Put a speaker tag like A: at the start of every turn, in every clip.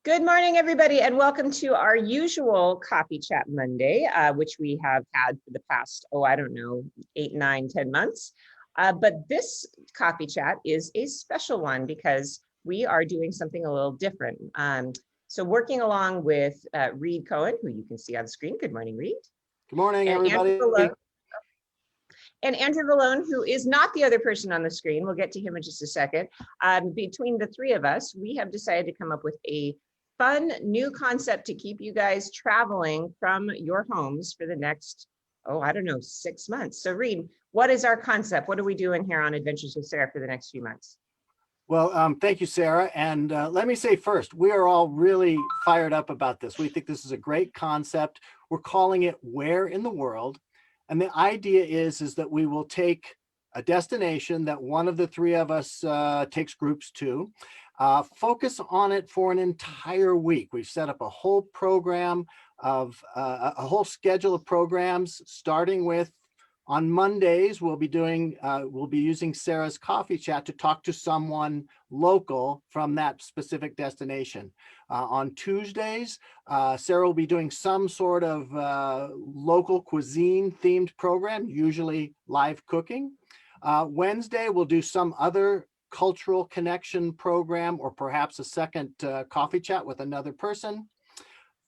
A: Good morning, everybody, and welcome to our usual Coffee Chat Monday, which we have had for the past, 8, 9, 10 months. But this Coffee Chat is a special one because we are doing something a little different. So working along with Reed Cohen, who you can see on screen. Good morning, Reed.
B: Good morning,
A: And
B: everybody.
A: Andrew Vallone, who is not the other person on the screen. We'll get to him in just a second. Between the three of us, we have decided to come up with a fun new concept to keep you guys traveling from your homes for the next, 6 months. So Reed, what is our concept? What are we doing here on Adventures with Sarah for the next few months?
B: Well, thank you, Sarah. And let me say first, we are all really fired up about this. We think this is a great concept. We're calling it Where in the World. And the idea is that we will take a destination that one of the three of us takes groups to, focus on it for an entire week. We've set up a whole program of a whole schedule of programs, starting with on Mondays, we'll be using Sarah's Coffee Chat to talk to someone local from that specific destination. On Tuesdays, Sarah will be doing some sort of local cuisine themed program, usually live cooking. Wednesday, we'll do some other cultural connection program, or perhaps a second coffee chat with another person.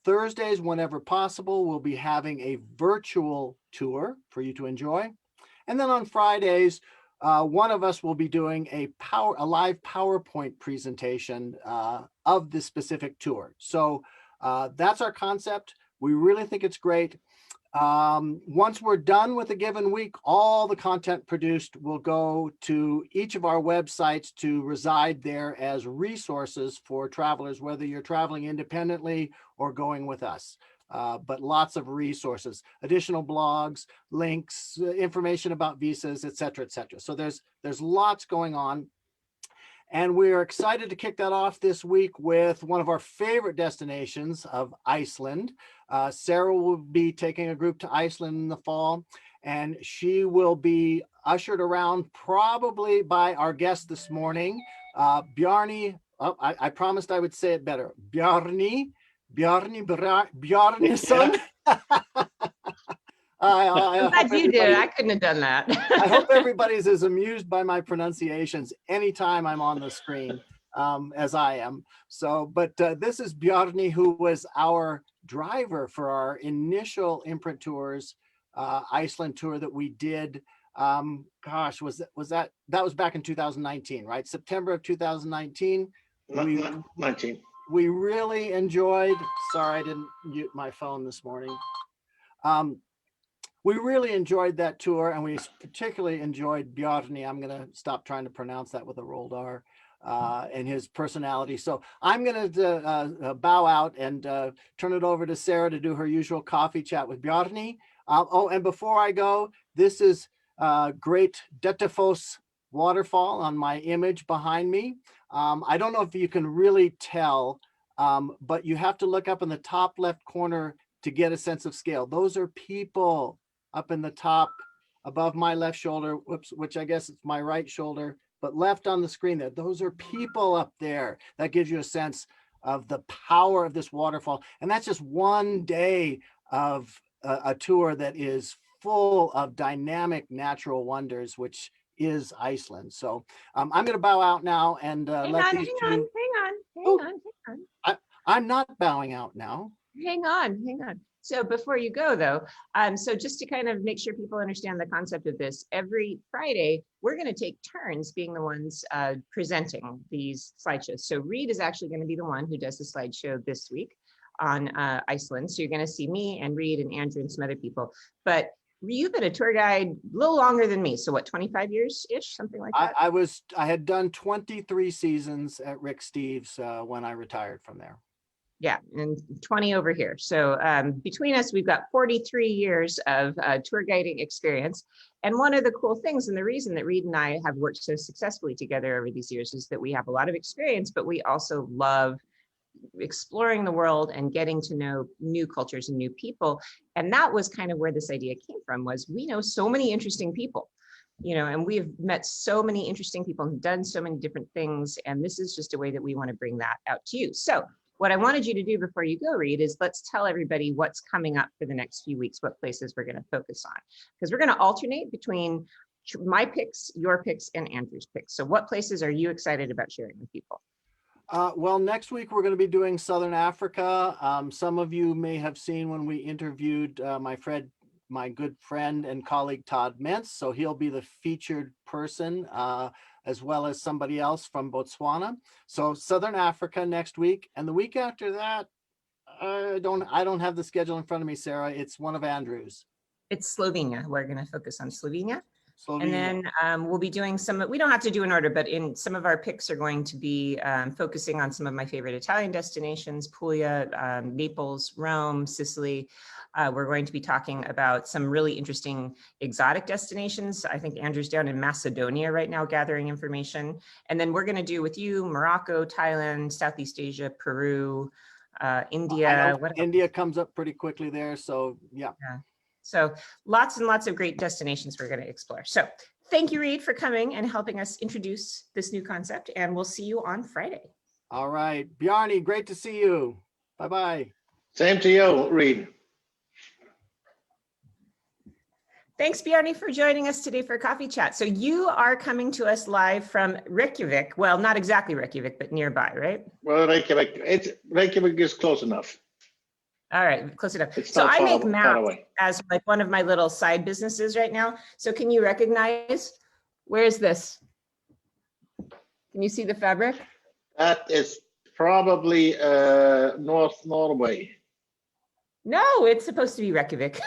B: Thursdays, whenever possible, we'll be having a virtual tour for you to enjoy. And then on Fridays, one of us will be doing a live PowerPoint presentation of the specific tour. So that's our concept. We really think it's great. Once we're done with a given week, all the content produced will go to each of our websites to reside there as resources for travelers, whether you're traveling independently or going with us. But lots of resources, additional blogs, links, information about visas, et cetera, et cetera. So there's lots going on. And we're excited to kick that off this week with one of our favorite destinations of Iceland. Sarah will be taking a group to Iceland in the fall, and she will be ushered around probably by our guest this morning, Bjarni. Oh, I promised I would say it better. Bjarni Bjarnison.
A: I'm glad you did. I couldn't have done that.
B: I hope everybody's as amused by my pronunciations anytime I'm on the screen as I am. So, but this is Bjarni, who was our driver for our initial Imprint Tours Iceland tour that we did. That was back in 2019, right? September of 2019.
C: 19.
B: We really enjoyed. Sorry, I didn't mute my phone this morning. We really enjoyed that tour, and we particularly enjoyed Bjarni. I'm going to stop trying to pronounce that with a rolled R, and his personality. So I'm going to bow out and turn it over to Sarah to do her usual coffee chat with Bjarni. And before I go, this is great Dettifoss waterfall on my image behind me. I don't know if you can really tell, but you have to look up in the top left corner to get a sense of scale. Those are people up in the top above my left shoulder, which I guess it's my right shoulder, but left on the screen there. Those are people up there. That gives you a sense of the power of this waterfall. And that's just one day of a tour that is full of dynamic natural wonders, which is Iceland. So I'm going to bow out now and let these two.
A: Hang on.
B: I'm not bowing out now.
A: Hang on. So before you go, though, so just to kind of make sure people understand the concept of this, every Friday, we're going to take turns being the ones presenting these slideshows. So Reed is actually going to be the one who does the slideshow this week on Iceland. So you're going to see me and Reed and Andrew and some other people. But you've been a tour guide a little longer than me. So what, 25 years-ish, something like that?
B: I had done 23 seasons at Rick Steves when I retired from there.
A: Yeah, and 20 over here. So between us, we've got 43 years of tour guiding experience. And one of the cool things, and the reason that Reed and I have worked so successfully together over these years, is that we have a lot of experience, but we also love exploring the world and getting to know new cultures and new people. And that was kind of where this idea came from, was we know so many interesting people, and we've met so many interesting people and done so many different things. And this is just a way that we want to bring that out to you. So what I wanted you to do before you go, Reed, is let's tell everybody what's coming up for the next few weeks, what places we're going to focus on, because we're going to alternate between my picks, your picks, and Andrew's picks. So what places are you excited about sharing with people?
B: Well, next week we're going to be doing Southern Africa. Some of you may have seen when we interviewed my good friend and colleague Todd Mintz. So he'll be the featured person, as well as somebody else from Botswana. So Southern Africa next week, and the week after that, I don't have the schedule in front of me, Sarah. It's one of Andrew's.
A: It's Slovenia. We're going to focus on Slovenia.
B: Slovenia.
A: And then we'll be doing we don't have to do an order, but in some of our picks are going to be focusing on some of my favorite Italian destinations, Puglia, Naples, Rome, Sicily. We're going to be talking about some really interesting exotic destinations. I think Andrew's down in Macedonia right now gathering information. And then we're going to do with you Morocco, Thailand, Southeast Asia, Peru, India.
B: India comes up pretty quickly there. So yeah.
A: So lots and lots of great destinations we're going to explore. So thank you, Reed, for coming and helping us introduce this new concept. And we'll see you on Friday.
B: All right. Bjarni, great to see you. Bye-bye.
C: Same to you, Reed.
A: Thanks, Bjarni, for joining us today for Coffee Chat. So you are coming to us live from Reykjavik. Well, not exactly Reykjavik, but nearby, right?
C: Well, Reykjavik is close enough.
A: All right, close enough.
C: It's
A: So
C: not
A: I
C: far
A: make
C: away- far
A: maps
C: away.
A: as like one of my little side businesses right now. So can you recognize, where is this? Can you see the fabric?
C: That is probably North Norway.
A: No, it's supposed to be Reykjavik.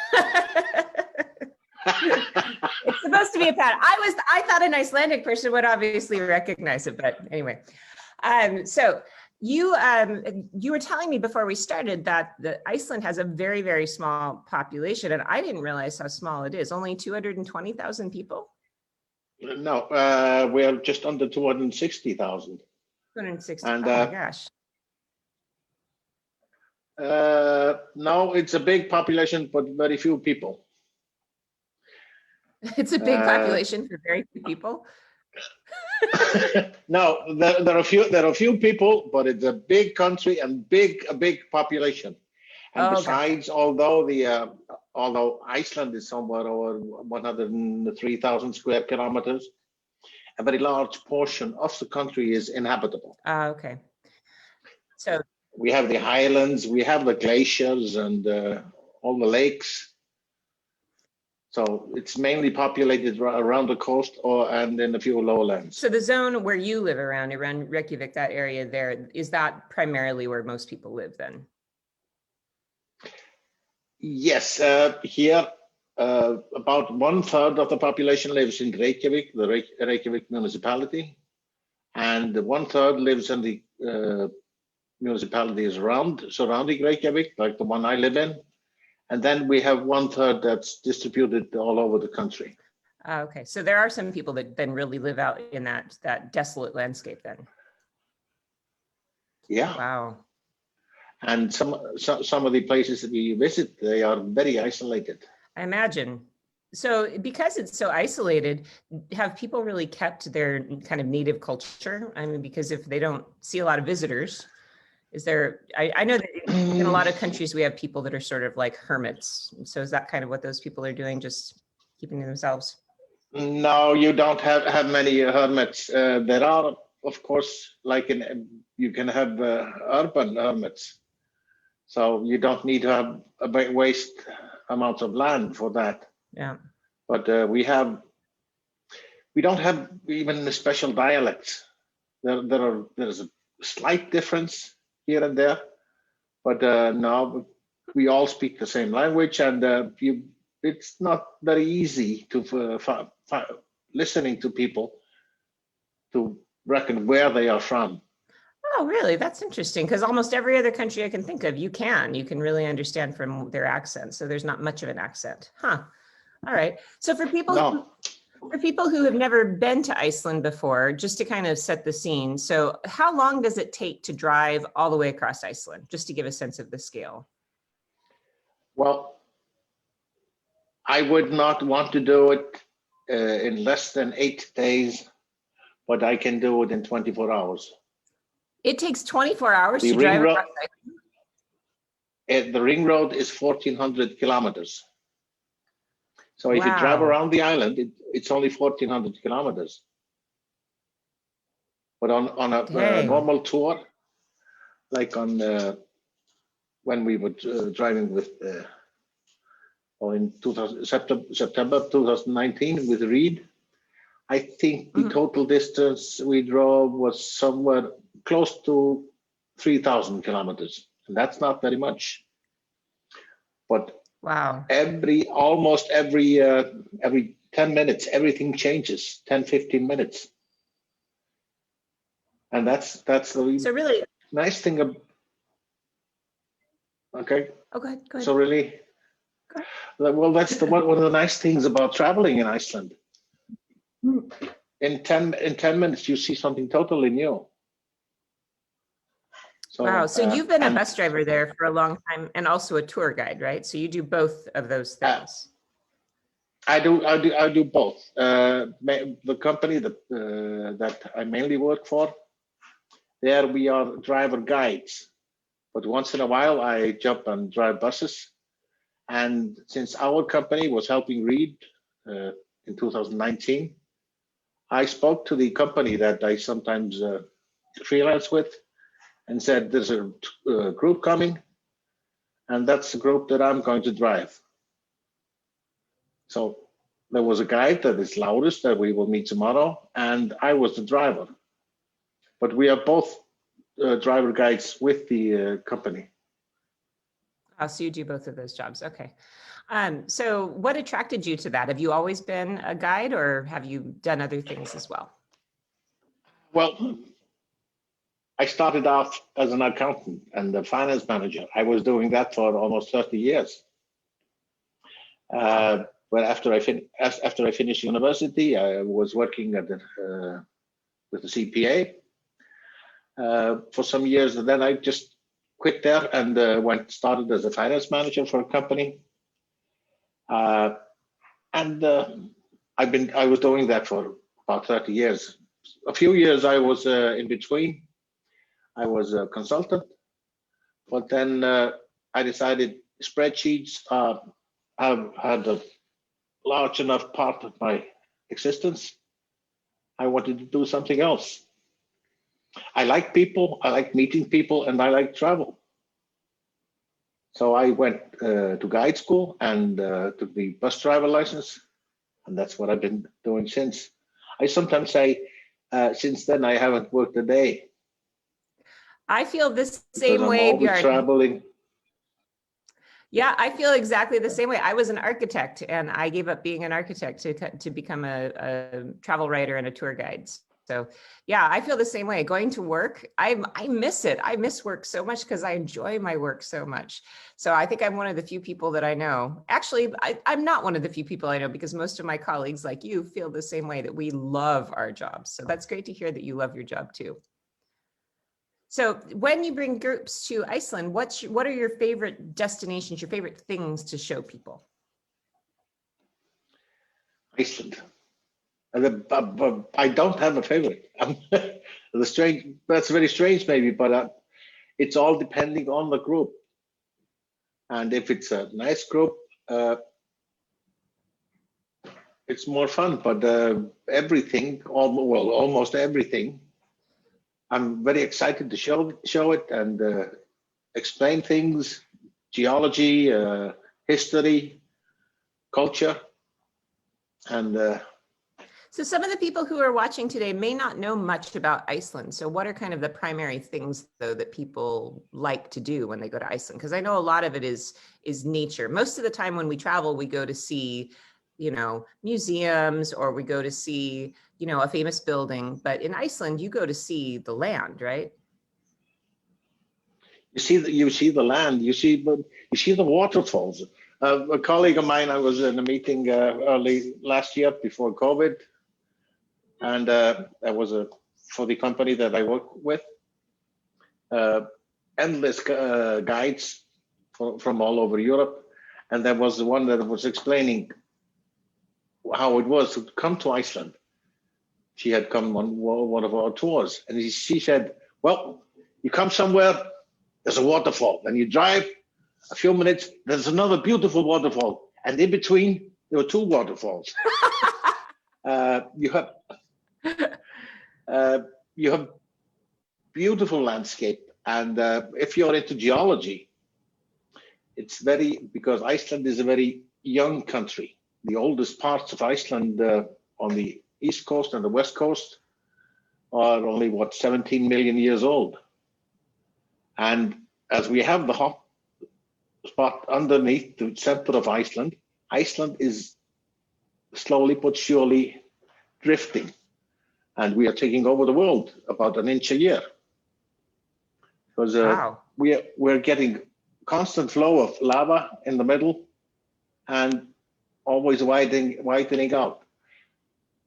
A: It's supposed to be a pattern. I thought an Icelandic person would obviously recognize it, but anyway. So you were telling me before we started that Iceland has a very, very small population, and I didn't realize how small it is. Only 220,000 people?
C: No, we're just under 260,000.
A: 260,
C: And,
A: oh my gosh.
C: No, it's a big population, but very few people.
A: It's a big population for very few people.
C: No, there are few people, but it's a big country and a big population. And
A: Okay.
C: besides, although Iceland is somewhere over 103,000 square kilometers, a very large portion of the country is inhabitable.
A: Okay. So
C: We have the highlands, we have the glaciers, and all the lakes. So it's mainly populated around the coast and in a few lowlands.
A: So the zone where you live around Reykjavik, that area there, is that primarily where most people live then?
C: Yes, here about 1/3 of the population lives in Reykjavik, the Reykjavik municipality, and 1/3 lives in the municipalities surrounding Reykjavik, like the one I live in. And then we have 1/3 that's distributed all over the country.
A: Okay, so there are some people that then really live out in that desolate landscape then.
C: Yeah.
A: Wow.
C: And some of the places that we visit, they are very isolated.
A: I imagine. So because it's so isolated, have people really kept their kind of native culture? I mean, because if they don't see a lot of visitors, is there, I know that in a lot of countries we have people that are sort of like hermits. So is that kind of what those people are doing, just keeping to themselves?
C: No, you don't have many hermits. There are, of course, you can have urban hermits. So you don't need to have a waste amounts of land for that.
A: Yeah.
C: But we don't have even the special dialects. There's a slight difference here and there, but now we all speak the same language, and it's not very easy to listening to people to reckon where they are from.
A: Oh, really? That's interesting, because almost every other country I can think of, you can really understand from their accent. So there's not much of an accent. Huh. All right. So for people who have never been to Iceland before, just to kind of set the scene. So how long does it take to drive all the way across Iceland, just to give a sense of the scale?
C: Well, I would not want to do it in less than 8 days, but I can do it in 24 hours.
A: It takes 24 hours
C: The
A: to
C: ring
A: drive
C: road,
A: across
C: the ring road is 1,400 kilometers. So if you drive
A: Wow.
C: around the island, it's only 1,400 kilometers. But on a
A: Dang.
C: normal tour, like on when we were driving with, or in September 2019 with Reed, I think the
A: Mhm.
C: total distance we drove was somewhere close to 3,000 kilometers. And that's not very much. But
A: Wow.
C: almost every 10 minutes, everything changes, 10, 15 minutes. And that's the
A: So really,
C: nice thing. Okay.
A: oh, go ahead. Go ahead.
C: So really,
A: Go
C: well, that's one of the nice things about traveling in Iceland.
A: ahead.
C: In 10 minutes, you see something totally new. So,
A: Wow. So you've been a
C: and
A: bus driver there for a long time and also a tour guide, right? So you do both of those things.
C: I do both. The company that I mainly work for, there we are driver guides, but once in a while I jump and drive buses. And since our company was helping Reed in 2019, I spoke to the company that I sometimes freelance with and said, there's a group coming, and that's the group that I'm going to drive. So there was a guide that is Laurus that we will meet tomorrow, and I was the driver. But we are both driver guides with the company.
A: Oh, so you do both of those jobs. Okay. So what attracted you to that? Have you always been a guide or have you done other things as well?
C: Well, I started off as an accountant and a finance manager. I was doing that for almost 30 years. But after I finished university, I was working at with the CPA for some years, and then I just quit there and started as a finance manager for a company. And I was doing that for about 30 years. A few years I was in between. I was a consultant, but then I decided spreadsheets have had a large enough part of my existence. I wanted to do something else. I like people, I like meeting people, and I like travel. So I went to guide school and took the bus driver license, and that's what I've been doing since. I sometimes say, since then I haven't worked a day.
A: I feel the
C: Because
A: same
C: I'm
A: way,
C: always
A: Bjarni.
C: traveling.
A: Yeah, I feel exactly the same way. I was an architect and I gave up being an architect to become a travel writer and a tour guide. So yeah, I feel the same way. Going to work, I miss it. I miss work so much because I enjoy my work so much. So I think I'm one of the few people that I know. Actually, I'm not one of the few people I know because most of my colleagues like you feel the same way, that we love our jobs. So that's great to hear that you love your job too. So when you bring groups to Iceland, what are your favorite destinations, your favorite things to show people?
C: Iceland. I don't have a favorite. That's very strange maybe, but it's all depending on the group. And if it's a nice group, it's more fun, but almost everything, I'm very excited to show it and explain things, geology, history, culture, and
A: so some of the people who are watching today may not know much about Iceland. So what are kind of the primary things though that people like to do when they go to Iceland? Because I know a lot of it is nature. Most of the time when we travel, we go to see, museums, or we go to see, a famous building. But in Iceland, you go to see the land, right?
C: you see the land, you see the waterfalls. A colleague of mine, I was in a meeting early last year before COVID, and that was for the company that I work with. Endless guides from all over Europe, and there was the one that was explaining how it was to come to Iceland. She had come on one of our tours, and she said, "Well, You come somewhere, there's a waterfall. Then you drive a few minutes, there's another beautiful waterfall. And in between, there were two waterfalls. You have beautiful landscape. And if you're into geology, it's because Iceland is a very young country. The oldest parts of Iceland on the east coast and the west coast are only, 17 million years old. And as we have the hot spot underneath the center of Iceland, Iceland is slowly but surely drifting. And we are taking over the world about an inch a year. Because
A: Wow.
C: we're getting constant flow of lava in the middle and always widening out.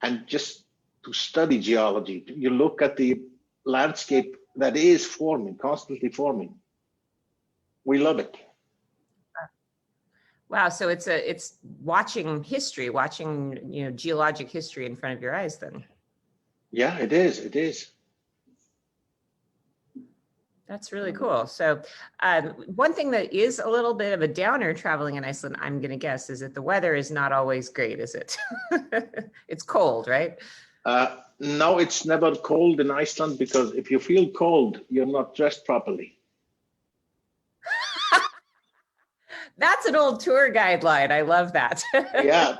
C: And just to study geology, you look at the landscape that is forming, constantly forming. We love it.
A: Wow. So it's watching history, watching, geologic history in front of your eyes then.
C: Yeah, it is. It is.
A: That's really cool. So one thing that is a little bit of a downer traveling in Iceland, I'm going to guess, is that the weather is not always great, is it? It's cold, right?
C: No, it's never cold in Iceland, because if you feel cold, you're not dressed properly.
A: That's an old tour guide line. I love that.
C: Yeah.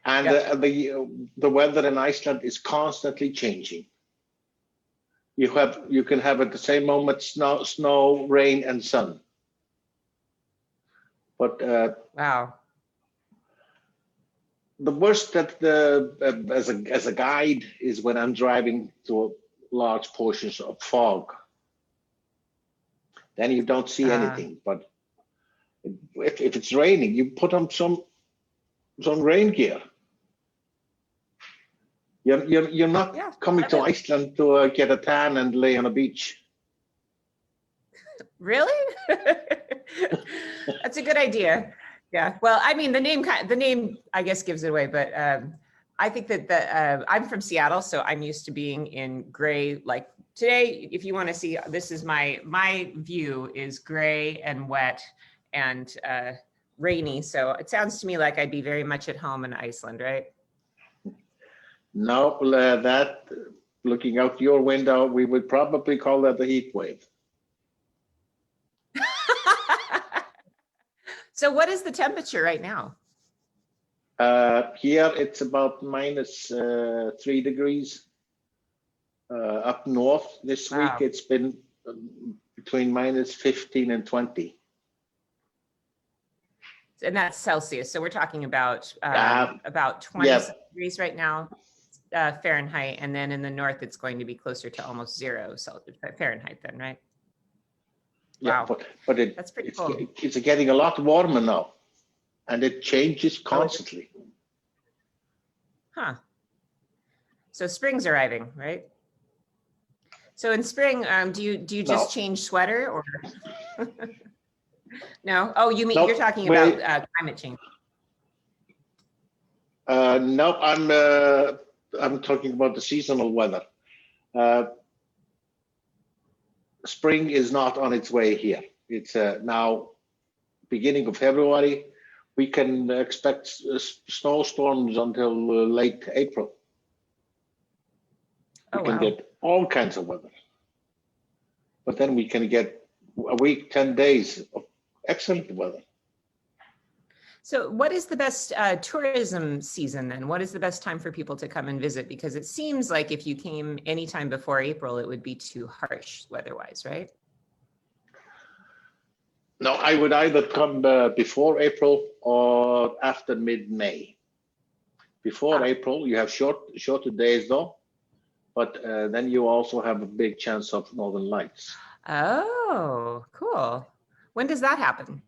C: And the weather in Iceland is constantly changing. You can have at the same moment snow, rain, and sun. But
A: Wow.
C: the worst that as a guide is when I'm driving through large portions of fog. Then you don't see anything. But if it's raining, you put on some rain gear. You're not coming to Iceland to get a tan and lay on a beach.
A: Really? That's a good idea. Yeah. Well, I mean, the name, I guess, gives it away. But I think that I'm from Seattle, so I'm used to being in gray. Like today, if you want to see, this is my view is gray and wet and rainy. So it sounds to me like I'd be very much at home in Iceland, right?
C: No, that looking out your window, we would probably call that a heat wave.
A: So what is the temperature right now?
C: Here it's about -3 degrees. Up north this week, it's been between -15 and 20.
A: And that's Celsius. So we're talking about 20 degrees right now, Fahrenheit. And then in the north, it's going to be closer to almost 0 Fahrenheit then, right?
C: Yeah,
A: wow.
C: but
A: that's pretty cool.
C: It's getting a lot warmer now, and it changes constantly.
A: Huh. So spring's arriving, right? So in spring, do you just change sweater or? No. Oh, you mean you're talking about climate change?
C: No, I'm talking about the seasonal weather. Spring is not on its way here. It's now beginning of February. We can expect snowstorms until late April. We can get all kinds of weather. But then we can get a week, 10 days of excellent weather.
A: So what is the best tourism season then? What is the best time for people to come and visit? Because it seems like if you came anytime before April, it would be too harsh weather-wise, right?
C: No, I would either come before April or after mid-May. Before April, you have shorter days though, but then you also have a big chance of northern lights.
A: Oh, cool. When does that happen?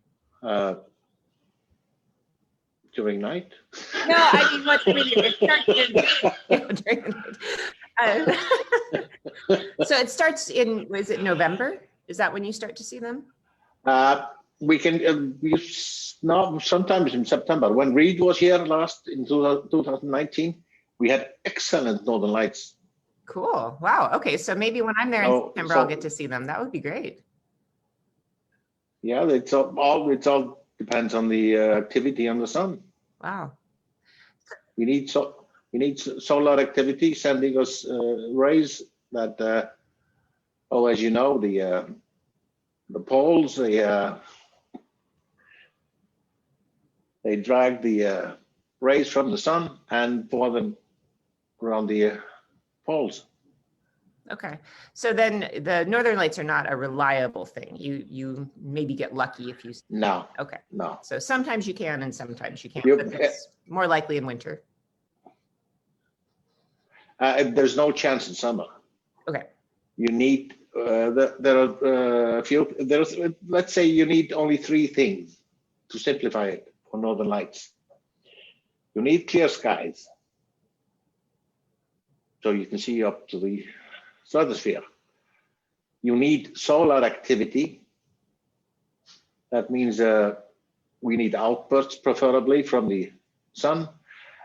C: During night?
A: No, I mean, it starts during the night. So it starts is it November? Is that when you start to see them?
C: We can sometimes in September. When Reed was here last in 2019, we had excellent northern lights
A: Cool. Wow. Okay. So maybe when I'm there in September, I'll get to see them. That would be great.
C: Yeah, it's all depends on the activity on the sun.
A: Wow.
C: We need solar activity sending us rays that as you know, the poles they drag the rays from the sun and pour them around the poles.
A: Okay. So then the Northern Lights are not a reliable thing. You maybe get lucky if you.
C: No.
A: Okay.
C: No.
A: So sometimes you can and sometimes you can't.
C: Yep.
A: But it's more likely in winter.
C: There's no chance in summer.
A: Okay.
C: You need there are a few. Let's say you need only 3 things to simplify it for Northern Lights. You need clear skies, so you can see up to the stratosphere. You need solar activity. That means we need outbursts, preferably from the sun,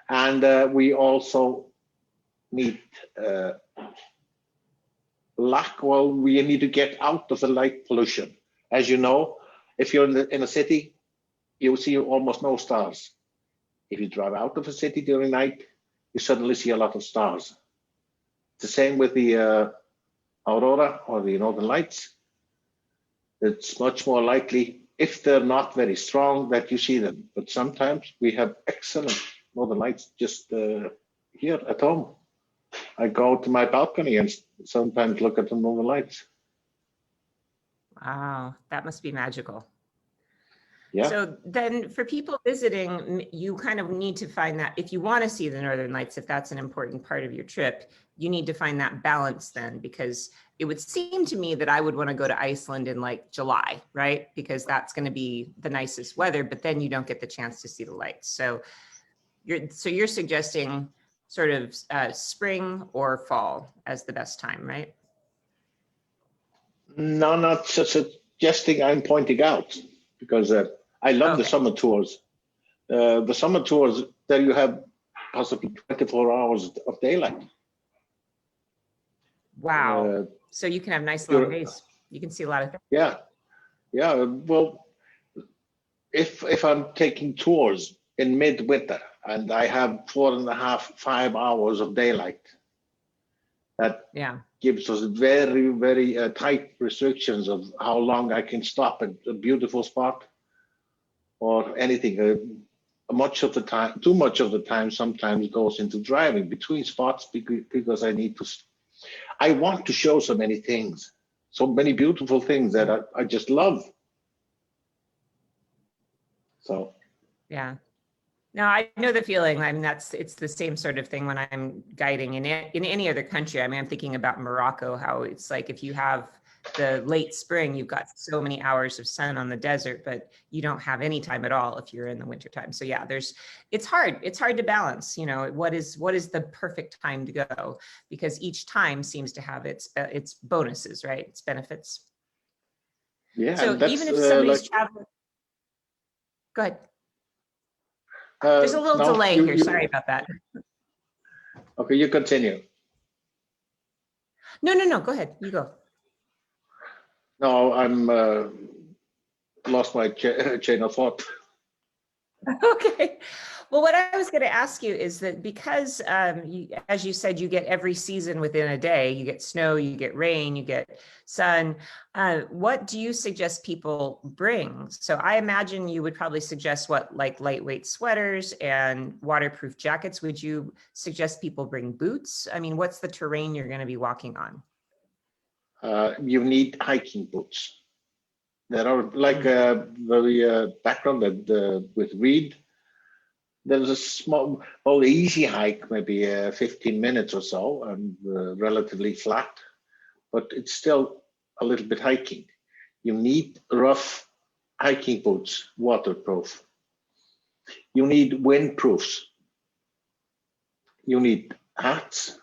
C: and we also need we need to get out of the light pollution. As you know, if you're in a city, you see almost no stars. If you drive out of a city during night, you suddenly see a lot of stars. It's the same with the aurora or the Northern Lights. It's much more likely, if they're not very strong, that you see them. But sometimes we have excellent Northern Lights just here at home. I go to my balcony and sometimes look at the Northern Lights.
A: Wow, that must be magical.
C: Yeah.
A: So then for people visiting, you kind of need to find that if you want to see the Northern Lights, if that's an important part of your trip, you need to find that balance then, because it would seem to me that I would want to go to Iceland in like July, right? Because that's going to be the nicest weather, but then you don't get the chance to see the lights. So you're suggesting sort of spring or fall as the best time, right?
C: No, not suggesting, I'm pointing out, because I love the summer tours. The summer tours, there you have possibly 24 hours of daylight.
A: Wow. So you can have nice long days. You can see a lot of things.
C: Yeah. Yeah. Well, if I'm taking tours in midwinter and I have 4.5, 5 hours of daylight, that gives us very, very tight restrictions of how long I can stop at a beautiful spot or anything. Much of the time, too much of the time sometimes goes into driving between spots because I want to show so many things, so many beautiful things that I just love. So.
A: Yeah. No, I know the feeling. I mean, it's the same sort of thing when I'm guiding in any other country. I mean, I'm thinking about Morocco, how it's like if you have the late spring, you've got so many hours of sun on the desert, but you don't have any time at all if you're in the wintertime. So yeah, it's hard to balance, you know, what is the perfect time to go, because each time seems to have its bonuses, right? Its benefits.
C: Yeah.
A: So even if somebody's traveling, go ahead. There's a little delay here. Sorry about that.
C: Okay, you continue.
A: No. Go ahead. You go.
C: No, I'm lost my chain of thought.
A: Okay. Well, what I was going to ask you is that because, as you said, you get every season within a day. You get snow, you get rain, you get sun. What do you suggest people bring? So I imagine you would probably suggest like lightweight sweaters and waterproof jackets. Would you suggest people bring boots? I mean, what's the terrain you're going to be walking on?
C: You need hiking boots. There are like the background with reed. There's a small, easy hike, maybe 15 minutes or so, and relatively flat, but it's still a little bit hiking. You need rough hiking boots, waterproof. You need windproofs. You need hats.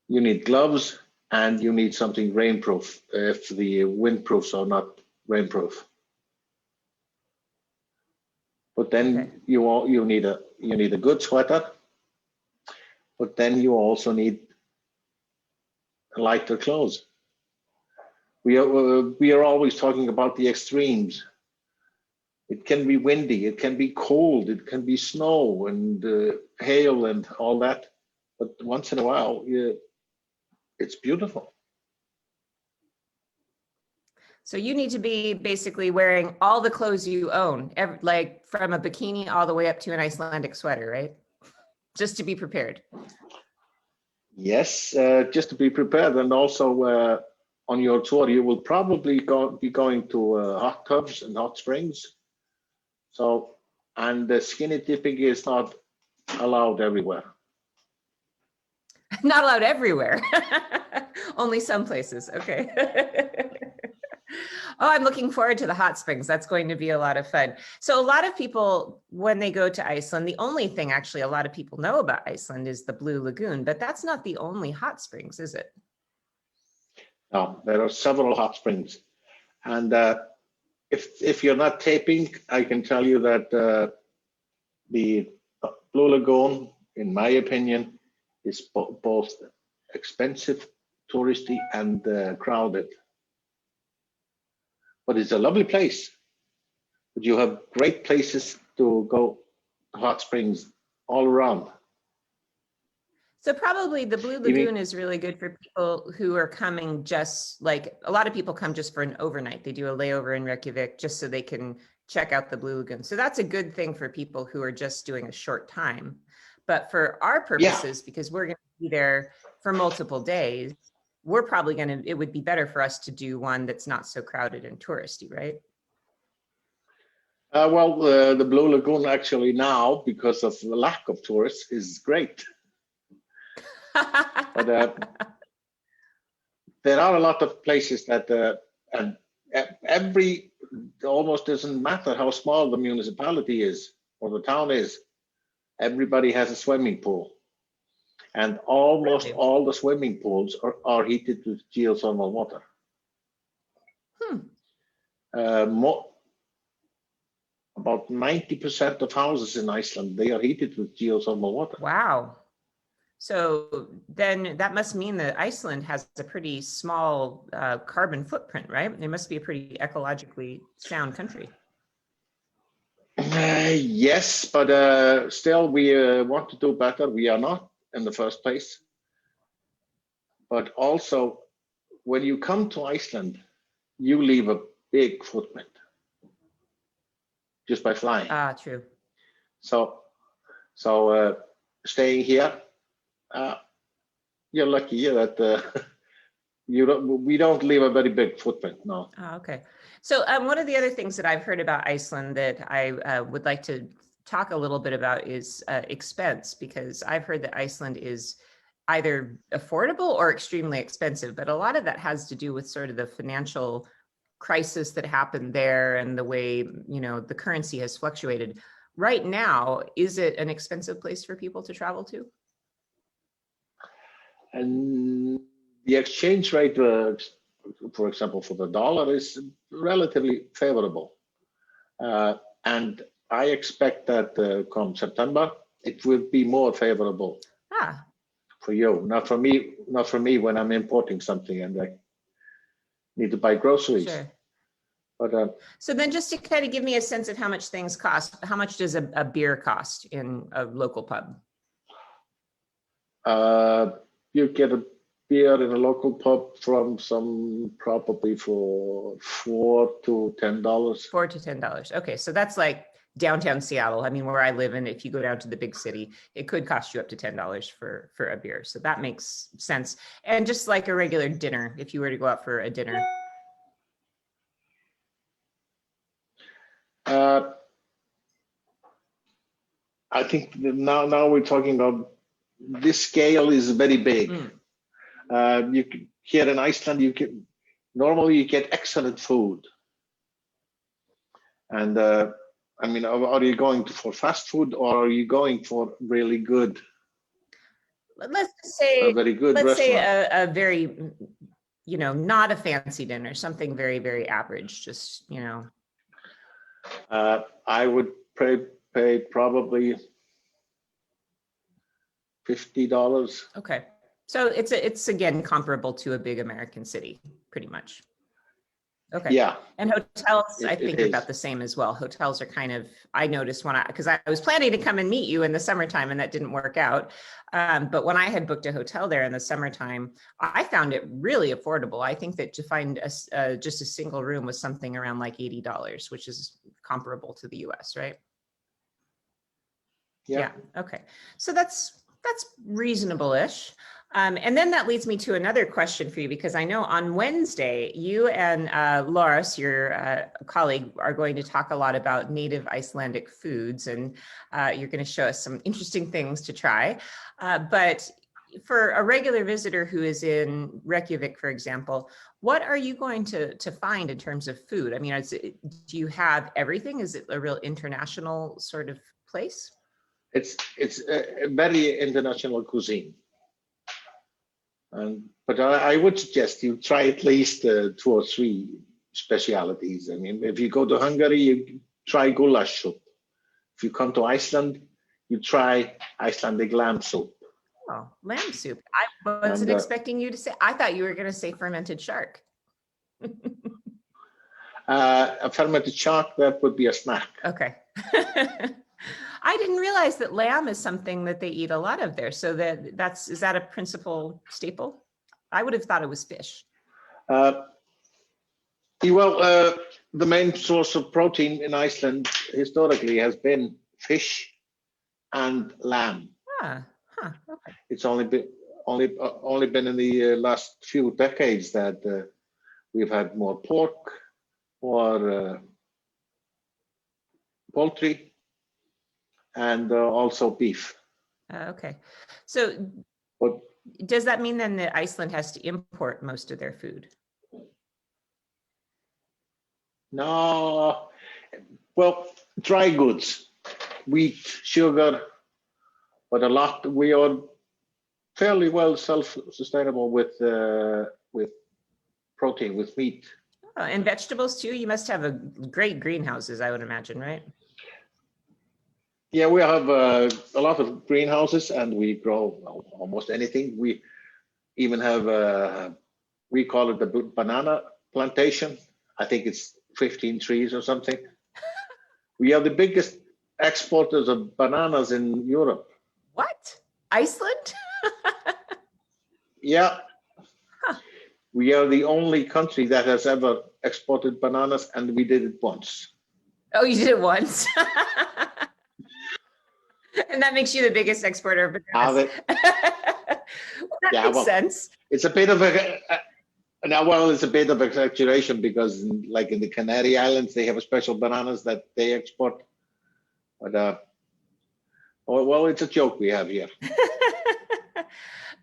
C: You need gloves, and you need something rainproof if the windproofs are not rainproof. But then you need a good sweater. But then you also need lighter clothes. We are always talking about the extremes. It can be windy, it can be cold, it can be snow and hail and all that. But once in a while, it's beautiful.
A: So you need to be basically wearing all the clothes you own, like from a bikini all the way up to an Icelandic sweater, right? Just to be prepared.
C: Yes, just to be prepared. And also on your tour, you will probably be going to hot tubs and hot springs. So, and the skinny dipping is not allowed everywhere.
A: Not allowed everywhere. Only some places. Okay. Oh, I'm looking forward to the hot springs. That's going to be a lot of fun. So a lot of people, when they go to Iceland, the only thing actually a lot of people know about Iceland is the Blue Lagoon, but that's not the only hot springs, is it?
C: No, there are several hot springs. And if you're not taping, I can tell you that the Blue Lagoon, in my opinion, is both expensive, touristy, and crowded. But it's a lovely place. But you have great places to go, hot springs all around.
A: So probably the Blue Lagoon is really good for people who are coming just like, a lot of people come just for an overnight. They do a layover in Reykjavik just so they can check out the Blue Lagoon. So that's a good thing for people who are just doing a short time. But for our purposes, because we're going to be there for multiple days, we're probably going to, it would be better for us to do one that's not so crowded and touristy, right?
C: Well, the Blue Lagoon actually now, because of the lack of tourists, is great. But there are a lot of places that and almost doesn't matter how small the municipality is or the town is, everybody has a swimming pool, and almost all the swimming pools are heated with geothermal water. About 90% of houses in Iceland, they are heated with geothermal water.
A: Wow. So then that must mean that Iceland has a pretty small carbon footprint, right? It must be a pretty ecologically sound country.
C: Yes, but still we want to do better. We are not in the first place. But also, when you come to Iceland, you leave a big footprint just by flying.
A: Ah, true.
C: So staying here, you're lucky that we don't leave a very big footprint, no.
A: Oh, okay. So one of the other things that I've heard about Iceland that I would like to talk a little bit about is expense, because I've heard that Iceland is either affordable or extremely expensive, but a lot of that has to do with sort of the financial crisis that happened there and the way, you know, the currency has fluctuated. Right now, is it an expensive place for people to travel to?
C: And the exchange rate, for example, for the dollar is relatively favorable. And I expect that come September, it will be more favorable for you. Not for me when I'm importing something and I need to buy groceries.
A: Sure.
C: But
A: so then just to kind of give me a sense of how much things cost, how much does a beer cost in a local pub?
C: You get a beer in a local pub from probably for $4 to $10.
A: $4 to $10. Okay, so that's like downtown Seattle. I mean, where I live, and if you go down to the big city, it could cost you up to $10 for a beer. So that makes sense. And just like a regular dinner, if you were to go out for a dinner.
C: I think now we're talking about this scale is very big. Here in Iceland, normally you get excellent food. And I mean, are you going for fast food or are you going for really good?
A: Let's say
C: a very good
A: let's
C: restaurant.
A: say a very, you know, not a fancy dinner, something very, very average, just, you know.
C: I would pay probably $50.
A: Okay. So it's again comparable to a big American city, pretty much. Okay.
C: Yeah,
A: And hotels, I
C: it
A: think, are
C: is.
A: about the same as well. Hotels are kind of, I noticed because I was planning to come and meet you in the summertime and that didn't work out. But when I had booked a hotel there in the summertime, I found it really affordable. I think that to find just a single room was something around like $80, which is comparable to the US, right?
C: Yeah.
A: Okay. So that's reasonable-ish. And then that leads me to another question for you, because I know on Wednesday, you and Loris, your colleague, are going to talk a lot about native Icelandic foods, and you're going to show us some interesting things to try. But for a regular visitor who is in Reykjavik, for example, what are you going to find in terms of food? I mean, do you have everything? Is it a real international sort of place?
C: It's a very international cuisine. But I would suggest you try at least 2 or 3 specialities. I mean, if you go to Hungary, you try goulash soup. If you come to Iceland, you try Icelandic lamb soup.
A: Oh, lamb soup. I wasn't
C: And,
A: expecting you to say, I thought you were going to say fermented shark.
C: a fermented shark, that would be a snack.
A: Okay. I didn't realize that lamb is something that they eat a lot of there. So is that a principal staple? I would have thought it was fish.
C: The main source of protein in Iceland historically has been fish and lamb.
A: Okay.
C: It's only been in the last few decades that we've had more pork or poultry, and also beef.
A: Okay. So
C: But
A: does that mean then that Iceland has to import most of their food?
C: no, well, dry goods, wheat, sugar, but we are fairly well self-sustainable with protein, with meat.
A: Oh, and vegetables too? You must have a great greenhouses, I would imagine, right?
C: Yeah, we have a lot of greenhouses, and we grow almost anything. We even have we call it the banana plantation. I think it's 15 trees or something. We are the biggest exporters of bananas in Europe.
A: What? Iceland?
C: Yeah. We are the only country that has ever exported bananas, and we did it once.
A: Oh, you did it once. And that makes you the biggest exporter of bananas. Well, that makes sense.
C: It's a bit of it's a bit of exaggeration, because like in the Canary Islands, they have special bananas that they export. But it's a joke we have here.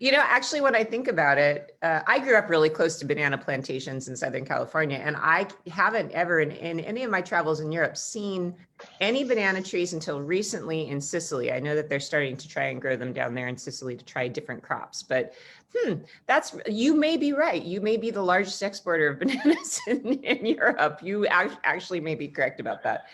A: You know, actually, when I think about it, I grew up really close to banana plantations in Southern California, and I haven't ever in any of my travels in Europe seen any banana trees until recently in Sicily. I know that they're starting to try and grow them down there in Sicily to try different crops, but you may be right. You may be the largest exporter of bananas in Europe. You actually may be correct about that.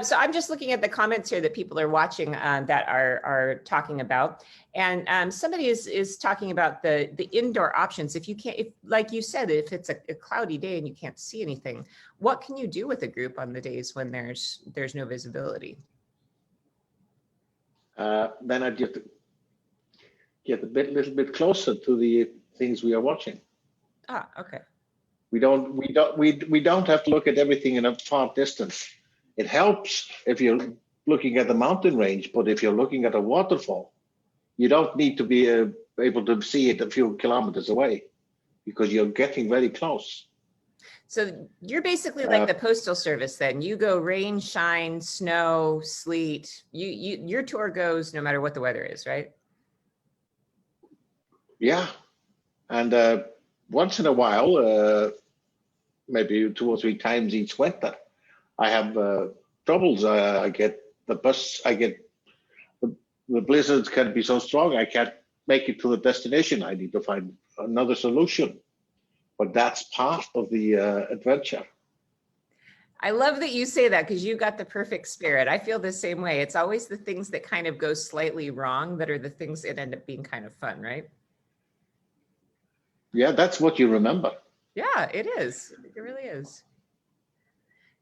A: So I'm just looking at the comments here that people are watching that are talking about. And somebody is talking about the indoor options. If like you said, if it's a cloudy day and you can't see anything, what can you do with a group on the days when there's no visibility?
C: Then I just get a little bit closer to the things we are watching.
A: Ah, okay.
C: We don't have to look at everything in a far distance. It helps if you're looking at the mountain range, but if you're looking at a waterfall, you don't need to be able to see it a few kilometers away, because you're getting very close.
A: So you're basically like the Postal Service then. You go rain, shine, snow, sleet. Your tour goes no matter what the weather is, right?
C: Yeah. And once in a while, maybe 2 or 3 times each winter, I have troubles. I get the blizzards can be so strong, I can't make it to the destination. I need to find another solution. But that's part of the adventure.
A: I love that you say that, because you got the perfect spirit. I feel the same way. It's always the things that kind of go slightly wrong that are the things that end up being kind of fun, right?
C: Yeah, that's what you remember.
A: Yeah, it is. It really is.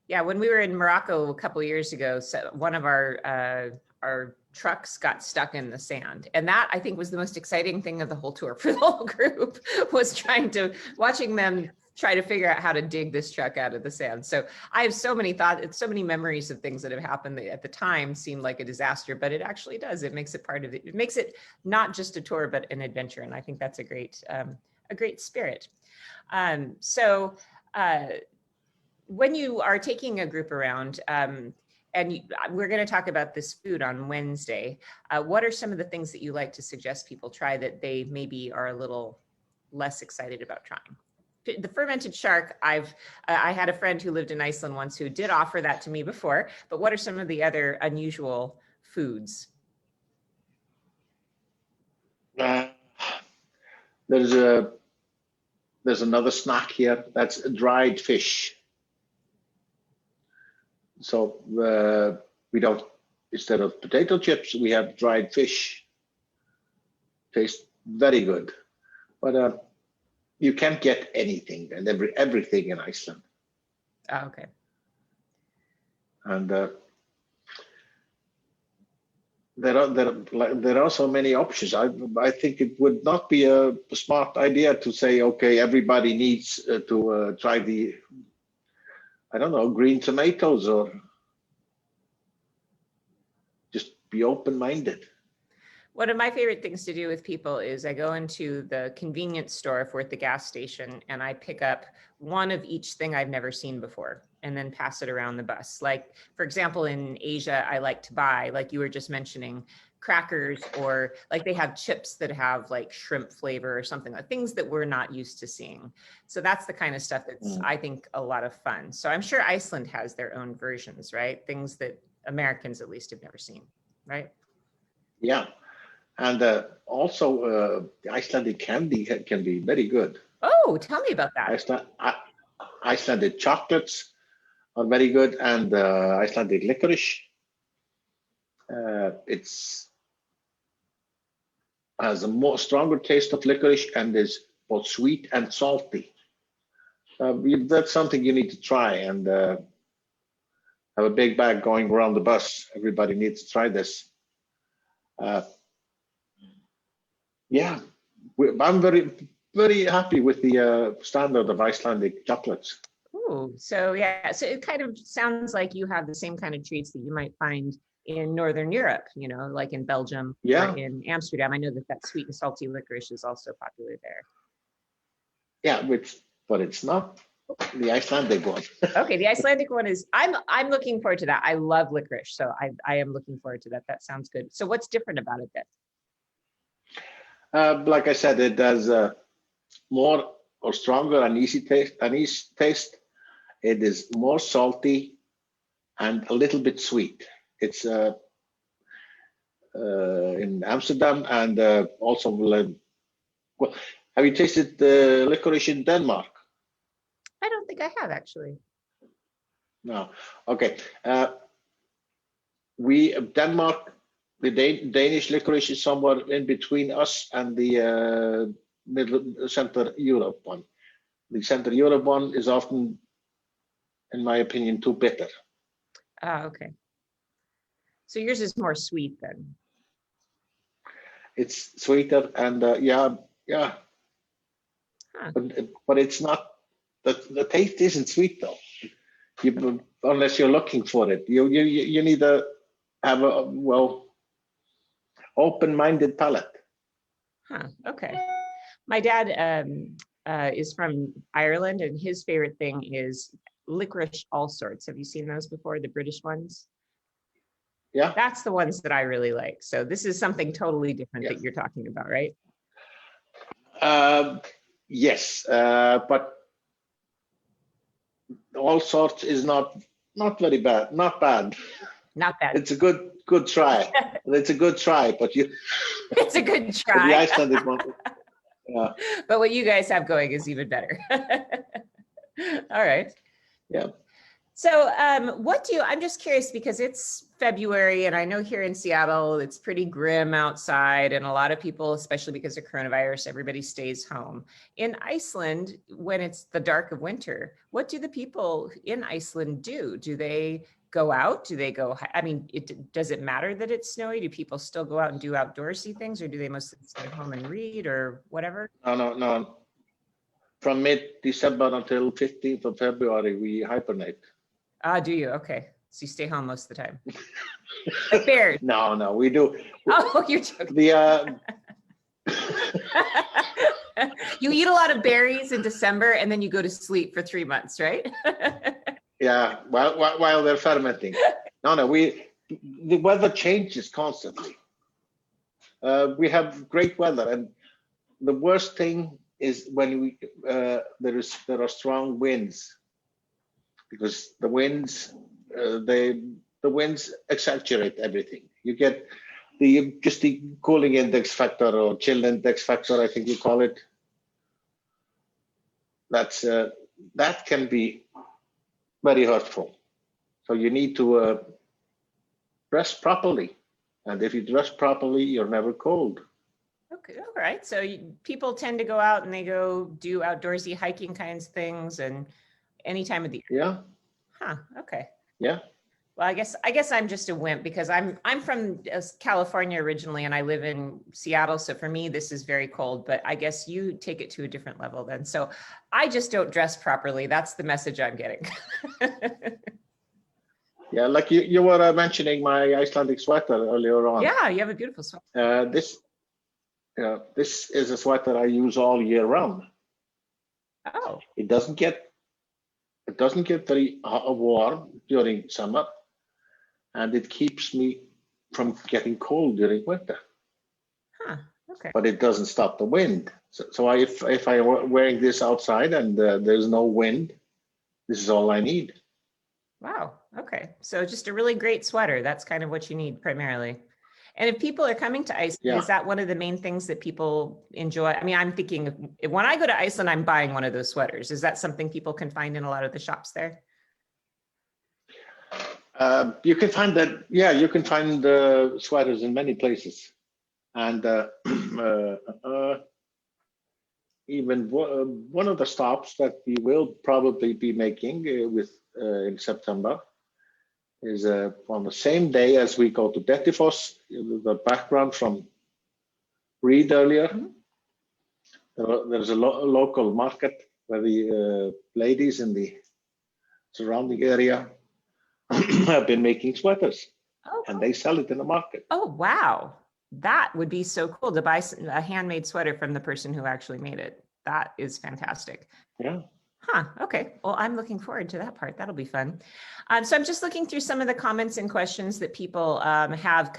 A: Yeah, when we were in Morocco a couple of years ago, so one of our trucks got stuck in the sand, and that I think was the most exciting thing of the whole tour for the whole group, was watching them try to figure out how to dig this truck out of the sand. So I have so many thoughts, so many memories of things that have happened that at the time seemed like a disaster, but it actually does. It makes it part of it. It makes it not just a tour, but an adventure, and I think that's a great spirit. So. When you are taking a group around, we're going to talk about this food on Wednesday, what are some of the things that you like to suggest people try that they maybe are a little less excited about trying? The fermented shark, I had a friend who lived in Iceland once who did offer that to me before, but what are some of the other unusual foods?
C: There's another snack here, that's dried fish. So we don't, instead of potato chips, we have dried fish. Tastes very good, but you can't get anything and everything in Iceland.
A: Oh, okay.
C: And there are so many options. I think it would not be a smart idea to say, okay, everybody needs to try the, I don't know, green tomatoes, or just be open-minded.
A: One of my favorite things to do with people is I go into the convenience store if we're at the gas station, and I pick up one of each thing I've never seen before and then pass it around the bus. Like, for example, in Asia, I like to buy, like you were just mentioning, crackers, or like they have chips that have like shrimp flavor or something, like things that we're not used to seeing. So that's the kind of stuff that's, I think, a lot of fun. So I'm sure Iceland has their own versions, right? Things that Americans at least have never seen, right?
C: Yeah. And also, Icelandic candy can be very good.
A: Oh, tell me about that.
C: Icelandic chocolates are very good, and Icelandic licorice. It's has a more stronger taste of licorice and is both sweet and salty. That's something you need to try, and have a big bag going around the bus. Everybody needs to try this. Yeah, I'm very happy with the standard of Icelandic chocolates.
A: Ooh, so yeah, so it kind of sounds like you have the same kind of treats that you might find in Northern Europe, like in Belgium
C: Yeah.
A: or in Amsterdam. I know that sweet and salty licorice is also popular there.
C: Yeah, but it's not the Icelandic one.
A: Okay, the Icelandic one is, I'm looking forward to that. I love licorice, so I am looking forward to that. That sounds good. So what's different about it then?
C: Like I said, it has more or stronger anise taste. It is more salty and a little bit sweet. It's in Amsterdam, and also, well, have you tasted the licorice in Denmark?
A: I don't think I have, actually.
C: No. Okay. Denmark, the Danish licorice is somewhere in between us and the Central Europe one. The Central Europe one is often, in my opinion, too bitter.
A: Oh, okay. So yours is more sweet then.
C: It's sweeter, and yeah.
A: Huh.
C: But it's not, the taste isn't sweet though. Unless you're looking for it, you need to have a open-minded palate.
A: Huh. Okay. My dad is from Ireland, and his favorite thing is licorice all sorts. Have you seen those before? The British ones?
C: Yeah.
A: That's the ones that I really like. So this is something totally different that you're talking about, right?
C: Yes, but all sorts is not very bad. Not bad.
A: Not bad.
C: It's a good try. It's a good try, but you.
A: It's a good try.
C: The Icelandic one. Yeah.
A: But what you guys have going is even better. All right.
C: Yeah.
A: So I'm just curious because it's February and I know here in Seattle, it's pretty grim outside and a lot of people, especially because of coronavirus, everybody stays home. In Iceland, when it's the dark of winter, what do the people in Iceland do? Do they go out? Do they go, I mean, does it matter that it's snowy? Do people still go out and do outdoorsy things or do they mostly stay home and read or whatever?
C: No. From mid-December until 15th of February, we hibernate.
A: Ah, do you? Okay. So you stay home most of the time. Like bears.
C: No, we do.
A: Oh, you're joking. You eat a lot of berries in December and then you go to sleep for 3 months, right?
C: Yeah, while they're fermenting. No, the weather changes constantly. We have great weather, and the worst thing is when there are strong winds, because the winds exaggerate everything. You get the cooling index factor or chill index factor, I think you call it. That can be very hurtful. So you need to dress properly, and if you dress properly, you're never cold.
A: Okay, all right. So people tend to go out and they go do outdoorsy hiking kinds of things, and any time of the year.
C: Yeah.
A: Huh. Okay.
C: Yeah.
A: Well, I guess I'm just a wimp because I'm from California originally and I live in Seattle. So for me, this is very cold, but I guess you take it to a different level then. So I just don't dress properly. That's the message I'm getting.
C: Yeah, like you were mentioning my Icelandic sweater earlier on.
A: Yeah, you have a beautiful sweater.
C: This is a sweater I use all year round.
A: Oh.
C: It doesn't get very warm during summer, and it keeps me from getting cold during winter.
A: Huh. Okay.
C: But it doesn't stop the wind. So if I'm wearing this outside and there's no wind, this is all I need.
A: Wow. Okay. So just a really great sweater. That's kind of what you need primarily. And if people are coming to Iceland, is that one of the main things that people enjoy? I mean, I'm thinking when I go to Iceland, I'm buying one of those sweaters. Is that something people can find in a lot of the shops there?
C: You can find that. Yeah, you can find sweaters in many places, and even one of the stops that we will probably be making in September is on the same day as we go to Dettifoss, the background from Reed earlier. Mm-hmm. There's a local market where the ladies in the surrounding area have been making sweaters, and they sell it in the market.
A: Oh, wow. That would be so cool to buy a handmade sweater from the person who actually made it. That is fantastic.
C: Yeah.
A: Huh. Okay. Well, I'm looking forward to that part. That'll be fun. So I'm just looking through some of the comments and questions that people have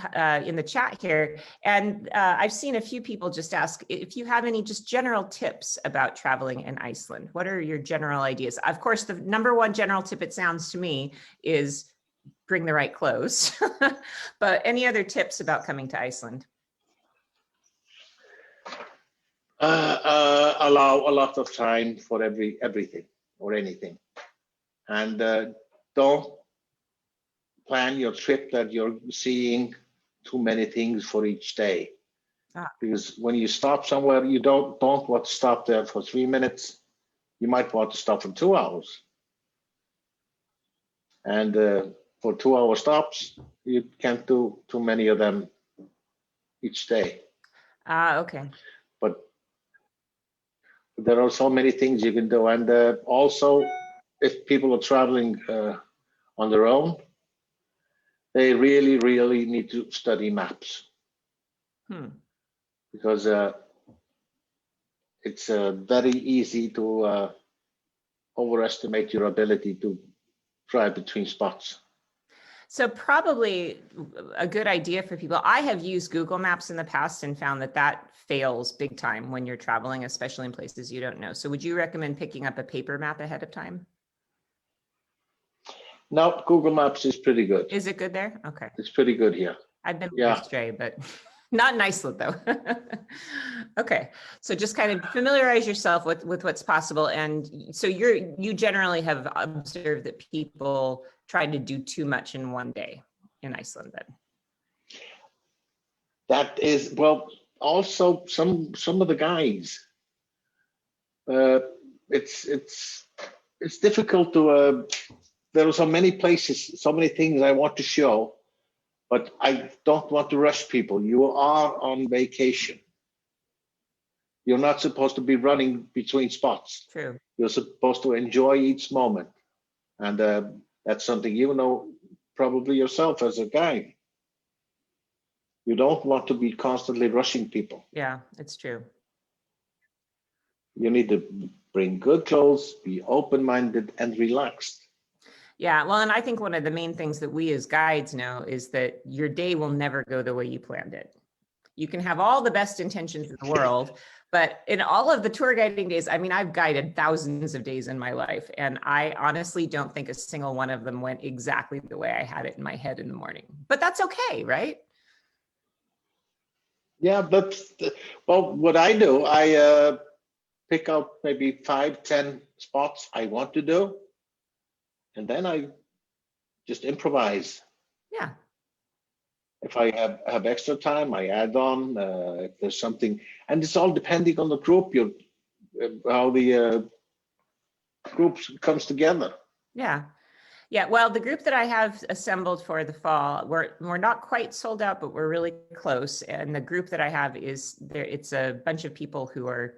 A: in the chat here. And I've seen a few people just ask if you have any just general tips about traveling in Iceland. What are your general ideas? Of course, the number one general tip, it sounds to me, is bring the right clothes. But any other tips about coming to Iceland?
C: Allow a lot of time for everything or anything, and don't plan your trip that you're seeing too many things for each day. Because when you stop somewhere, you don't want to stop there for 3 minutes. You might want to stop for 2 hours, and for 2-hour stops, you can't do too many of them each day.
A: Okay.
C: But there are so many things you can do, and also if people are traveling on their own, they really need to study maps. Because it's very easy to overestimate your ability to drive between spots.
A: So probably a good idea for people. I have used Google Maps in the past and found that fails big time when you're traveling, especially in places you don't know. So would you recommend picking up a paper map ahead of time?
C: No, Google Maps is pretty good.
A: Is it good there? Okay.
C: It's pretty good here.
A: I've been
C: astray,
A: but Not in Iceland though. Okay, so just kind of familiarize yourself with what's possible. And so you generally have observed that people try to do too much in one day in Iceland then.
C: That is, well, also some of the guys. It's difficult to. There are so many places, so many things I want to show, but I don't want to rush people. You are on vacation. You're not supposed to be running between spots.
A: True.
C: You're supposed to enjoy each moment, and that's something you know probably yourself as a guide. You don't want to be constantly rushing people.
A: Yeah, it's true.
C: You need to bring good clothes, be open-minded and relaxed.
A: Yeah, well, and I think one of the main things that we as guides know is that your day will never go the way you planned it. You can have all the best intentions in the world, but in all of the tour guiding days, I mean, I've guided thousands of days in my life, and I honestly don't think a single one of them went exactly the way I had it in my head in the morning. But that's okay, right?
C: Yeah, but well, what I do, I pick out maybe 5-10 spots I want to do, and then I just improvise.
A: Yeah.
C: If I have extra time, I add on. If there's something, and it's all depending on the group. How the groups comes together.
A: Yeah. Yeah, well, the group that I have assembled for the fall, we're not quite sold out, but we're really close. And the group that I have is there. It's a bunch of people who are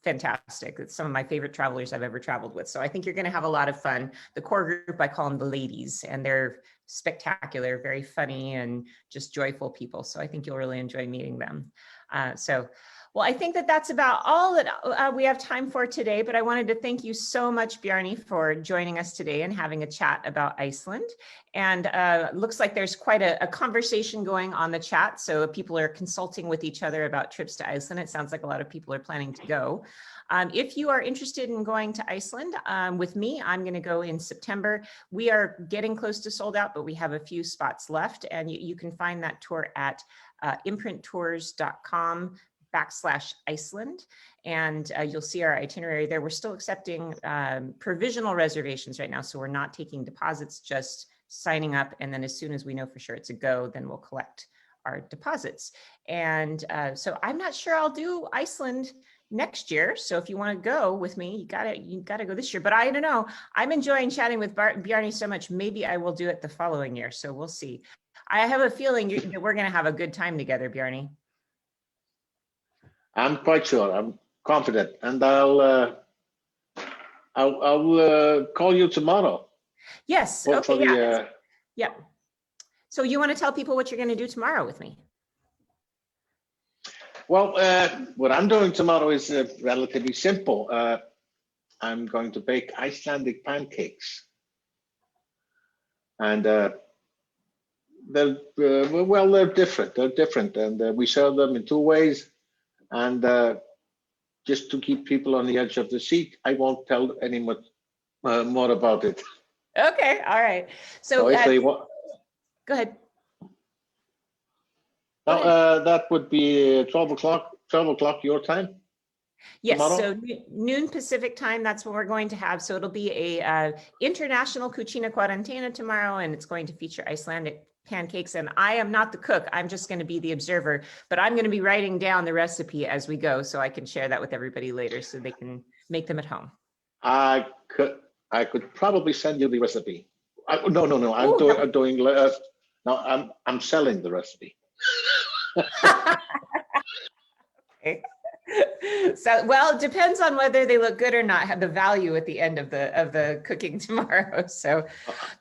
A: fantastic. It's some of my favorite travelers I've ever traveled with. So I think you're going to have a lot of fun. The core group, I call them the ladies, and they're spectacular, very funny, and just joyful people. So I think you'll really enjoy meeting them. Well, I think that that's about all that we have time for today, but I wanted to thank you so much, Bjarni, for joining us today and having a chat about Iceland. And looks like there's quite a conversation going on the chat. So people are consulting with each other about trips to Iceland. It sounds like a lot of people are planning to go. If you are interested in going to Iceland with me, I'm going to go in September. We are getting close to sold out, but we have a few spots left. And you can find that tour at imprinttours.com/Iceland, and you'll see our itinerary there. We're still accepting provisional reservations right now, so we're not taking deposits, just signing up, and then as soon as we know for sure it's a go, then we'll collect our deposits. And so I'm not sure I'll do Iceland next year, so if you want to go with me, you gotta go this year. But I don't know, I'm enjoying chatting with Bjarni so much, maybe I will do it the following year, so we'll see. I have a feeling that we're going to have a good time together, Bjarni.
C: I'm quite sure. I'm confident, and I'll call you tomorrow.
A: Yes. Okay. Yeah. So you want to tell people what you're going to do tomorrow with me?
C: Well, what I'm doing tomorrow is relatively simple. I'm going to bake Icelandic pancakes, and they're different. They're different, and we serve them in two ways. And just to keep people on the edge of the seat, I won't tell any more about it.
A: Okay, all right. So
C: if they want,
A: go ahead.
C: No, that would be 12 o'clock your time.
A: Yes,
C: tomorrow?
A: So noon Pacific time, that's what we're going to have. So it'll be a international cucina quarantena tomorrow, and it's going to feature Icelandic pancakes. And I am not the cook, I'm just going to be the observer, but I'm going to be writing down the recipe as we go so I can share that with everybody later so they can make them at home.
C: I could probably send you the recipe. No, I'm selling the recipe.
A: Okay. So, well, it depends on whether they look good or not, have the value at the end of the cooking tomorrow. So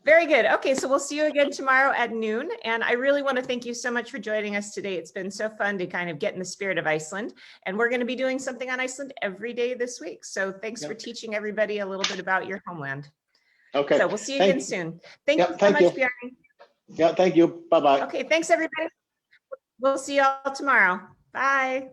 A: very good. Okay, so we'll see you again tomorrow at noon. And I really want to thank you so much for joining us today. It's been so fun to kind of get in the spirit of Iceland. And we're going to be doing something on Iceland every day this week. So thanks for teaching everybody a little bit about your homeland.
C: Okay.
A: So we'll see you again soon. Thank you so much, Bjarni.
C: Yeah, thank you. Bye-bye.
A: Okay, thanks everybody. We'll see you all tomorrow. Bye.